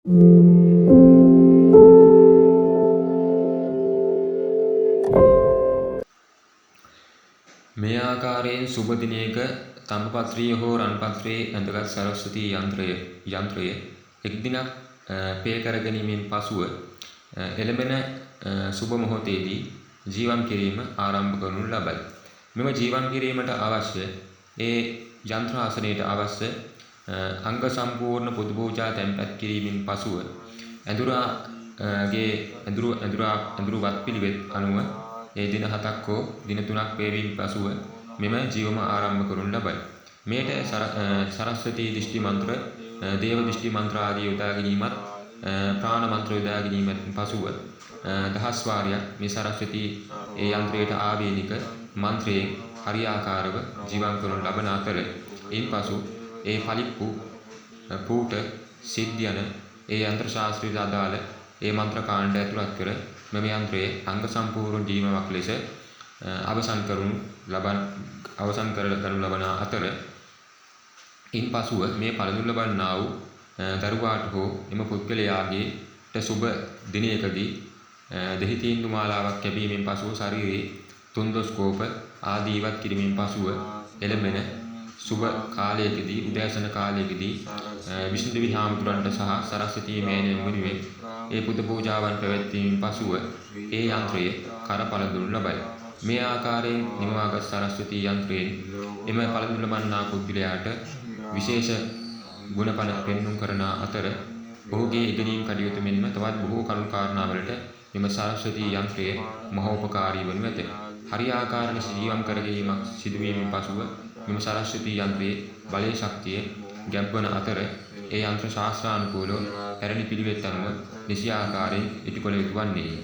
මේ ආකාරයෙන් සුබ දිනයක තඹපත්‍රිය හෝ රන්පත්‍රයේ ඇඳගත් සරස්වතී යන්ත්‍රය එක් දිනක් පේ කර ගැනීමෙන් පසුව එළඹෙන සුබ මොහොතේදී ජීවම් කිරීම ආරම්භ කරනු ලබයි. මෙම ජීවම් කිරීමට අවශ්‍ය ඒ යන්ත්‍ර ආසනයට අවශ්‍ය අංග සම්පූර්ණ පුද පූජා තැන්පත් කිරීමෙන් පසුව ඇඳුරු වත් පිළිවෙත් අනුව ඒ දින 7ක් හෝ දින 3ක් වේවින් පසුව මෙම ජීවම ආරම්භ කරනු ලබයි. මේට සරස්වතී දෘෂ්ටි මන්ත්‍ර, දේව දෘෂ්ටි මන්ත්‍ර ආදී යොදා ගැනීමත් ප්‍රාණ මන්ත්‍ර යොදා ගැනීමෙන් පසුව දහස් වාරයක් මේ සරස්වතී ඒ යන්ත්‍රයට ආවේනික මන්ත්‍රයෙන් හරියාකාරව ජීවම් කරනු ලබන අතර ඉන්පසු ඒ පලිප්පු පූට සිද්ධ යන ඒ යන්ත්‍ර ශාස්ත්‍රයට අදාළ ඒ මන්ත්‍ර කාණ්ඩ ඇතුළත් කර මෙම යන්ත්‍රයේ අංග සම්පූර්ණ ජීවමක් ලෙස අවසන් කරනු ලබන අතර ඉන්පසුව මේ පළඳිනු ලබන්නා වූ දරුවාට හෝ එම පුද්ගලයාගේට සුබ දිනයකදී දෙහි තීන්දු මාලාවක් කැපීමෙන් පසුව ශරීරයේ තුන්දොස් කෝප ආදී ඉවත් කිරීමෙන් පසුව එළඹෙන සුබ කාලයකදී උදෑසන කාලයකදී විෂ්ණු දෙවි හාමුදුරන්ට සහ සරස්වතී මෑණියන් වෙනුවෙන් ඒ පුද පූජාවන් පැවැත්වීමෙන් පසුව ඒ යන්ත්‍රය කර පළඳිනු ලබයි. මේ ආකාරයෙන් නිමවාගත් සරස්වතී යන්ත්‍රයෙන් එම පළඳිනු ලබන්නා පුද්ගලයාට විශේෂ ගුණපල පෙන්눔 කරන අතර ඔහුගේ ඉගෙනීම් කටයුතු මෙන්ම තවත් බොහෝ කරුණු කාරණාවලට මෙම සරස්වතී යන්ත්‍රය මහෝපකාරී වනු ඇත. හරියාකාර ලෙස ජීවම් කර ගැනීමක් සිදුවීමෙන් පසුව මෙම සරස්වතී යන්ත්‍රයේ බලයේ ශක්තිය ගැබ්වන අතර ඒ යන්ත්‍ර ශාස්ත්‍රානුකූලව පැරණි පිළිවෙත් අනුව නිසි ආකාරයෙන් ඉටු කළ යුතු වන්නේය.